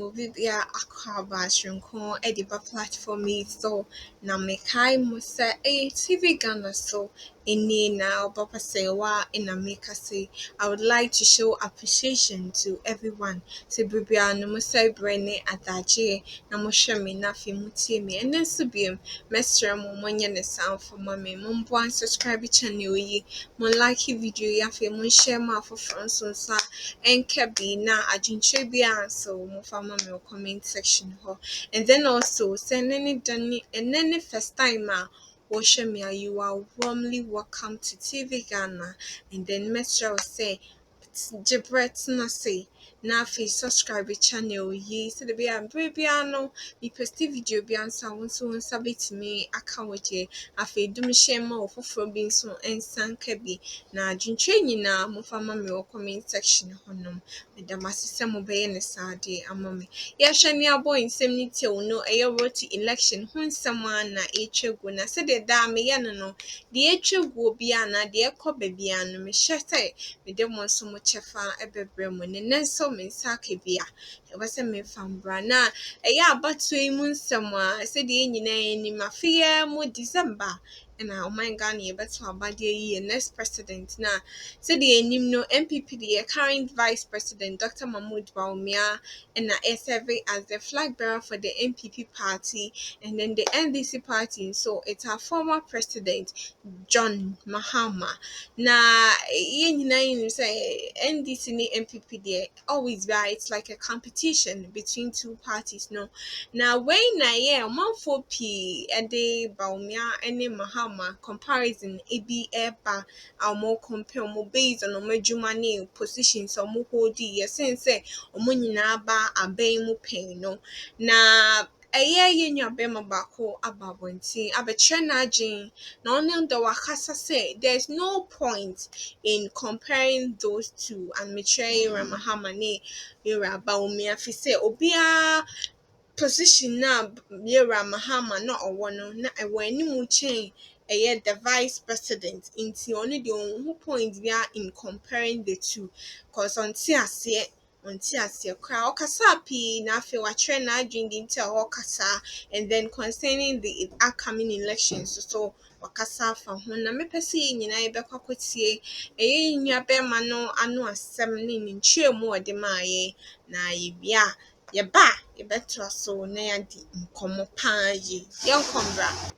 movie bia akwaba shrinko ediba platform yi so na mekai mo se TV Ghana so any na obapa sewa ina meka say I would like to show appreciation to everyone. Se bibia no mo say brene adaje na mo hwe me na fe mutie me enen so biem mestre mo monye ne sound for me mo mbo subscribe channel yi mo like video ya fe mo share ma for so sa enka bi na adwintre bi so mo fama me comment section ho and then also send any first time Woshemia, you are warmly welcome to TV Ghana. And then Mestra will say, Jibret na say, na fi subscribe channel yi so the be am no me post video bi ansa won so sabit me aka woje afi dum share ma ofoforo bi so ensan ka bi na adwintwe nyina mo fama me wo comment section honom me da masese mo be ne saade ama me ya hwe ni abo nsem ni tie no eye roti election ho nsem na etwegu na se de da me ye no de etwegu obi ana de ekoba bi ano me hye sai me de mo so mo chefa ebebre mo ne nenso me nsa ka bia e ba se me fambra na eye abato yi mu nsem se de nyina ni mafia mo December na oh my God ye beto abade yi next president na se de enim no MPP the current vice president Dr. Mahmoud Bawumia and na serve as the flag bearer for the MPP party and then the NDC party so it's our former president John Mahama. Na you say NDC ni MPP there always right. It's like a competition between two parties. No, now when na yeah man for P and they Baumia and Mahama comparison ebi eba our more compare more based on more jumani positions or more hold yes say omo nyina ba aban mu pen no na eye nwa bema bako ababonti abetre na agin na only the wakasa say there's no point in comparing those two and betray Mahama ne era Baumi afi say obia position na Yera Mahama na owo no na ewo animu chain the vice president into only the who point we are in comparing the two cause unti ase kra okasa pi na afi wa trend na adwin into okasa and then concerning the upcoming elections so wakasa fa ho na mepese nyina ye bekwa kwatie nua be ma no ano asem ne nkyeremu ode maaye na yebia yeba yebeto so na yadi nkomo paa yi yenkombra.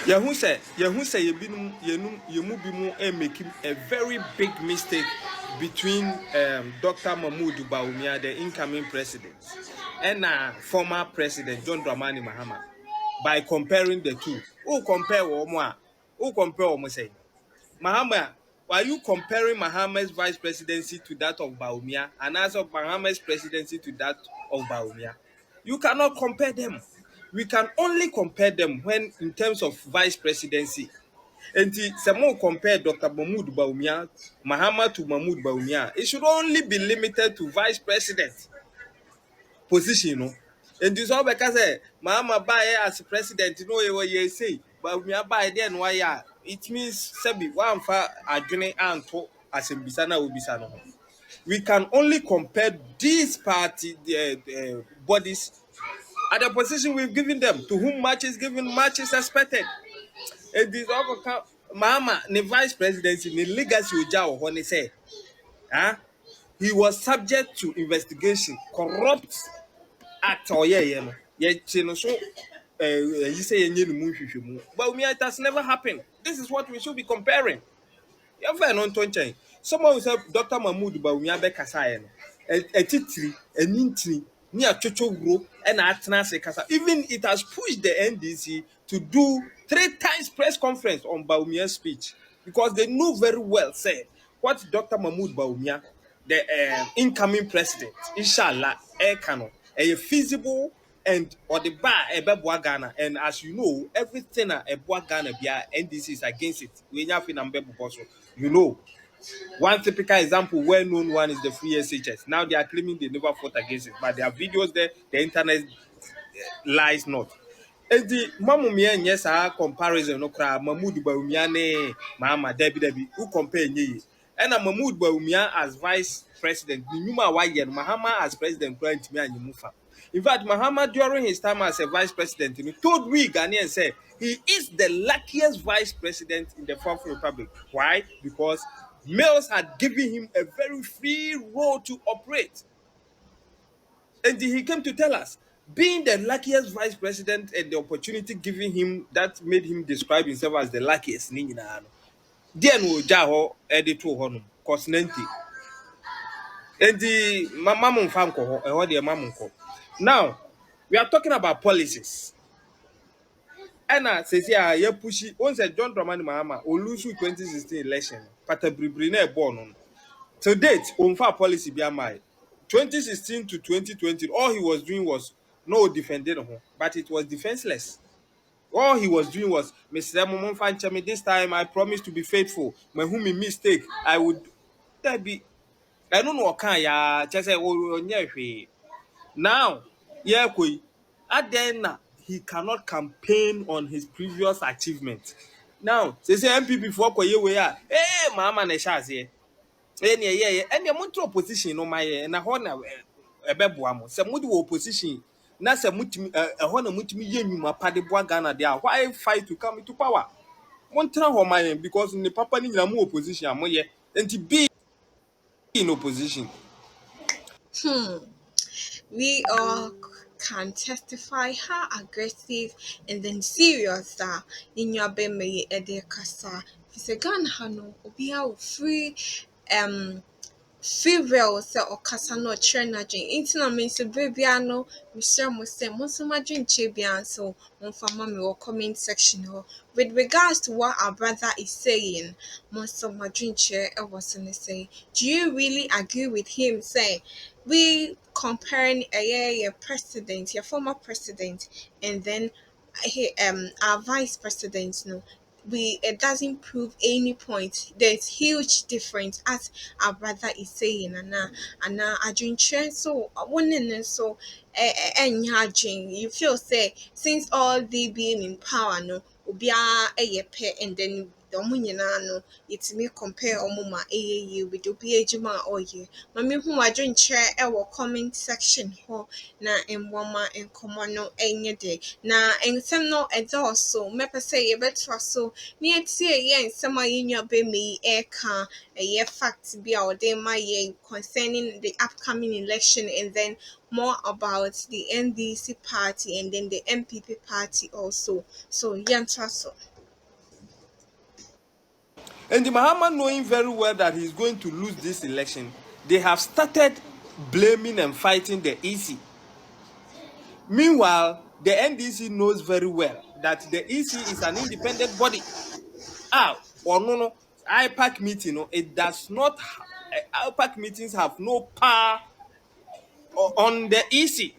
Yahoo say you binum yenum yemu bimu making a very big mistake between Dr. Mahmoud Bawumia, the incoming president, and former president John Dramani Mahama by comparing the two. Who compare Omwa? Who compare Omo say? Mahama, why you comparing Mahama's vice presidency to that of Bawumia and as of Mahama's presidency to that of Bawumia? You cannot compare them. We can only compare them when in terms of vice presidency. And someone compare Dr. Mahmoud Bawumia, Mahama to Mahmoud Bawumia. It should only be limited to vice president position, you know. And this all because Mahama buy as president, you know what you say, Bawumia buy then why it means Sebi one for adjoining and to as in Bisana Ubisano. We can only compare these party bodies at the position we've given them, to whom much is given, much is expected. And this all Mahama, the vice presidency, the legacy Ujao, when he say, he was subject to investigation, corrupt act or so you say but it has never happened. This is what we should be comparing. Someone who said Dr. Mahmoud Bawumia Bekasa a titri, a nintri, near Chocho group, and Atnase Kasa. Even it has pushed the NDC to do 3 times press conference on Bawumia's speech because they know very well, say, what Dr. Mahmoud Bawumia, the incoming president, inshallah, a feasible and or the bar a bebwa Ghana. And as you know, everything a Ghana NDC is against it. We have in you know. One typical example, well-known one, is the free SHS. Now they are claiming they never fought against it, but there are videos there. The internet lies not. And the Mamumia, yes, our comparison, no crowd, Mahmoud Bawumia, Mama, Debbie, who compare ye. And Mahmoud Bawumia as vice president. Numa Wayen, Mahama as president, going to me and Mufa. In fact, Mahama during his time as a vice president, told we Ghanaians say he is the luckiest vice president in the Fourth Republic. Why? Because males had given him a very free role to operate. And he came to tell us, being the luckiest vice president and the opportunity given him that made him describe himself as the luckiest. Deɛ no ogya hɔ ɛde to hɔ nom kɔsinɛnti enti mama mo nfa nkɔ hɔ ɛhɔ deɛ mama nkɔ. Now we are talking about policies ɛna sisi a yɛ pushi wɔn sɛ John Dramani Mahama olusu 2016 election pata biribiri na ɛbɔɔ no to date onfa policy bi ama yɛ 2016 to 2020 all he was doing was no defending ho but it was defenseless. All he was doing was, Mr. Momon me this time I promise to be faithful. When whom me mistake, I would that be I don't know can ya just say oh now yeah koi at then he cannot campaign on his previous achievement. Now say MPP for koye we are mama na shaze ɛne montɔ opposition no ma yɛ na hɔ na ɛbɛboa mo sɛ mode wɔ opposition na sɛ mutumi ɛhɔ na mutumi yɛ nnwuma pa de boa Ghana de a why fight to come into power montena hɔ ma yɛn because ne papa ne nyina mo opposition a moyɛ nti be in opposition. We all can testify how aggressive and then serious that in your beme kasa. If it's a gun hano, obia free free will sɛ ɔkasa na ɔkyerɛ n'adwene nti na me nso bere biara no mehyɛ mo sɛ mo nso m'adwene kyerɛ biara nso momfa ma me wɔ comment section hɔ with regards to what our brother is saying mo nso m'adwene kyerɛ ɛwɔ so ne sɛ do you really agree with him say we comparing your president your former president and then our vice president no we it doesn't prove any point. There's huge difference as our brother is saying and I drink so one and so and you feel say since all they being in power no ubia a pet and then the nyinaa no yɛtumi compare ɔmo ma ɛyɛ yie with obi adwuma a ɔyɛ ma mehu wadwen kyerɛ ɛwɔ comment section hɔ na nwoma nkɔmmɔ no ɛnyɛ de na nsɛm no ɛdɔɔso mɛpɛ sɛ yɛbɛtoa so na yɛtie yɛ nsɛm a yɛnua bɛma yi ɛɛka ɛyɛ fact bi a ɔde ma yɛn concerning the upcoming election and then more about the NDC party and then the MPP party also so yɛntoa so. And the Mahama knowing very well that he's going to lose this election, they have started blaming and fighting the EC. Meanwhile, the NDC knows very well that the EC is an independent body. Or no, IPAC meeting, it does not, IPAC meetings have no power on the EC.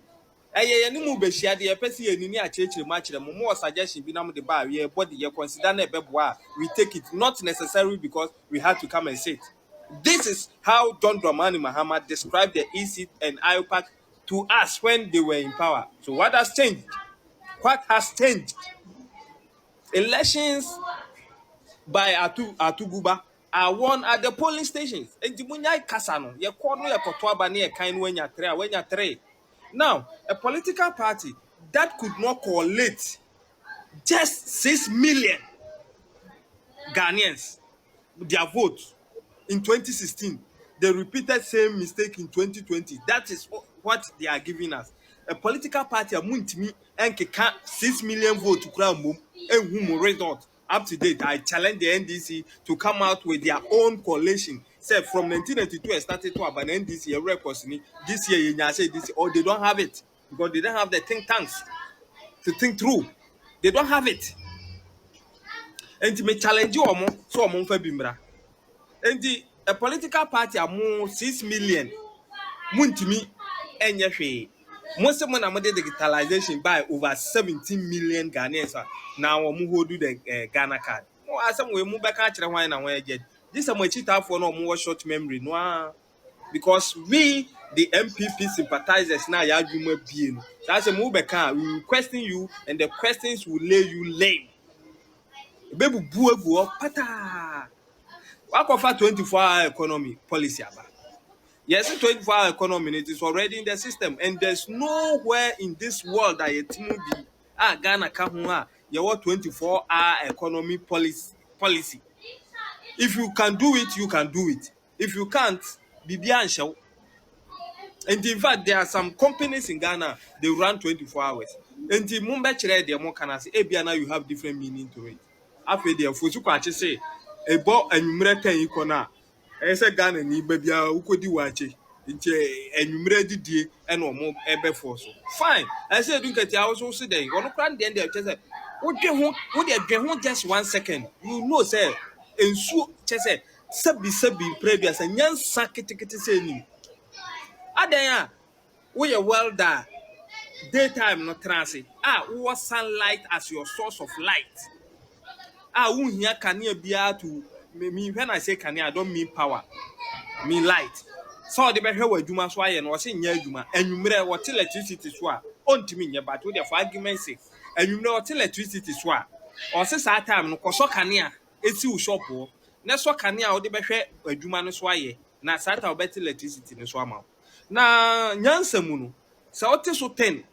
Ni mu behia de yepese yenini achechire ma kire mo more suggestion bi na mo de ba we body ye consider na ebeboa we take it not necessarily because we had to come and sit. This is how John Dramani Mahama described the EC and IUPAC to us when they were in power. So what has changed? What has changed? Elections by Atuguba are won at the polling stations. And Jimunya Kasano, ye kono ye kotoaba ne ye kain when ya three. Now, a political party that could not collate just 6 million Ghanaians, their votes in 2016, they repeated same mistake in 2020. That is what they are giving us. A political party, a muntimi, and 6 million votes to crown boom, and whom result up to date. I challenge the NDC to come out with their own coalition. Say from 1992, I started to have an NDC a record. This year, you say this, or they don't have it because they don't have the think tanks to think through. They don't have it. And to me challenge you, so I'm for Bimbra. And a political party are more 6 million. Muntimi and Yafe. Most of them are digitalization by over 17 million Ghanaians. Now, who do the Ghana card. Oh, as some way move back at the wine and where get this. I'm cheat out for no more short memory. No, because we, the MPP sympathizers, now you being that's a move back. We will question you, and the questions will lay you lame. Baby, boo, pata. Wakofa 24-hour economy policy aba. Yes, 24-hour economy it is already in the system, and there's nowhere in this world that yetimu bi Ghana ka ho a ye 24-hour economy policy. If you can do it, you can do it. If you can't, bibia anshaw. And in fact, there are some companies in Ghana, they run 24 hours. And the Mumbai chere de mo kana say now you have different meaning to it. After the fosu kwache say ebo anwumre tan yi kona. E say Ghana ni ba bia ukodi wache. Nti anwumre didie e no mo ebe for so. Fine. I say do nkati also say there. Ono kran de dey say wo de dwen ho just 1 second. You know say ensu che say sabi previous nyansa ketekete say ni. Adan a we are welder daytime no transit we sunlight as your source of light we here kanea bia to me when I say kanea I don't mean power, mean light. So the behwe adwuma so aye no wo se nya adwuma anwumre what electricity so a ontimi nya but we dey for argument say anwumre what electricity so a o se sa time no koso kanea eti wo shop wo na so kanea wo de behwe adwuma no so aye na sa ta wo bet electricity no so ama na nyansa mu no sa wote so 10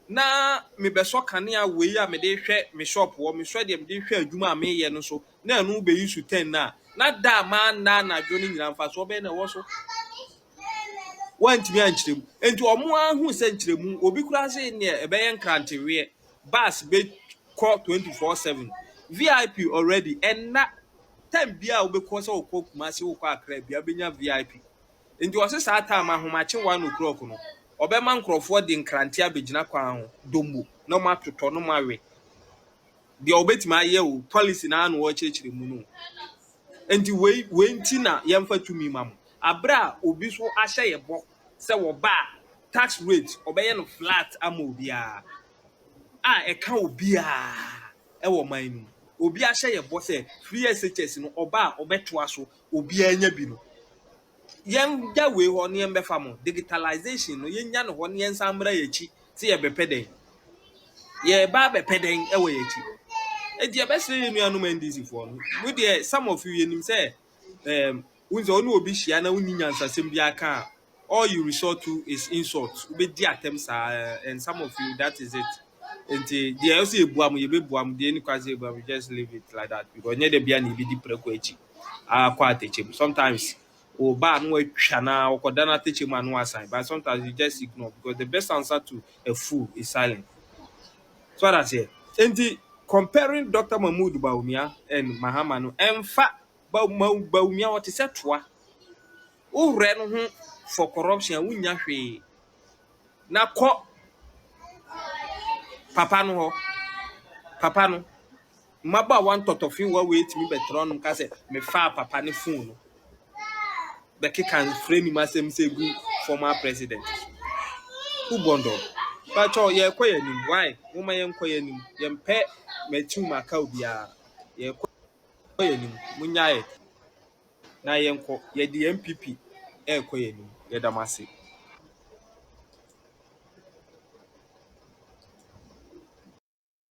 na me beso kanea we a me de hwe me shop wo me hwe de me de hwe adwuma a me ye no so na anu be use 10 na da ma na dwo no nyina mfa so be na wo so wantimi ankyerem enti omo ahu se nkyeremu obi kura se ne ebeye nkrantewe bus be call 24/7 VIP already and na time bia obekọ se okọ kumase okọ akra bia benya VIP enti o se sa time ahomache 1 o'clock no obema nkrofo de nkrante abegina kwa ho dombo no matoto no mawe de obetima aye o policy na anu o chechiremu no enti we nti na yemfa tumi mam abra obi so ahye yebo se wo ba tax rate obeye no flat ama obia e ka obia e wo man nu obi ahye yebo se free SHS no oba obetoa so obia nya bi no yem ja we ho ne yem befa mo digitalization no yenya no ho ne yensamra yachi se ye bepeden ye ba bepeden e wo yachi e best you anu mandisi for no we there some of you yenim say unzo onu obi hia na unni nyansasem bi aka all you resort to is insult we di attempts and some of you that is it enti there also ebuam ye bebuam de ni kwaze ebuam just leave it like that because nye de bia na bi di preko echi akwa atechem sometimes o ba no atwa na okoda na atechem anu assign but sometimes you just ignore because the best answer to a fool is silent. So that's it. And comparing Dr. Mahmoud Baumia and Mahama no emfa Baumia what is that toa. O re no ho for corruption wunya hwe. Na ko papa no ho. Papa no maba wan totofin wa wait me betron no ka se me fa papa ne phone no. Be can frame him as say good former president. Who bondo? But ye kwa yanim why? Woman yen kwa yanim. Yempe metu maka obia. Ye kwa yanim munyae na yenko ye di MPP e kwa yanim. Ye damase.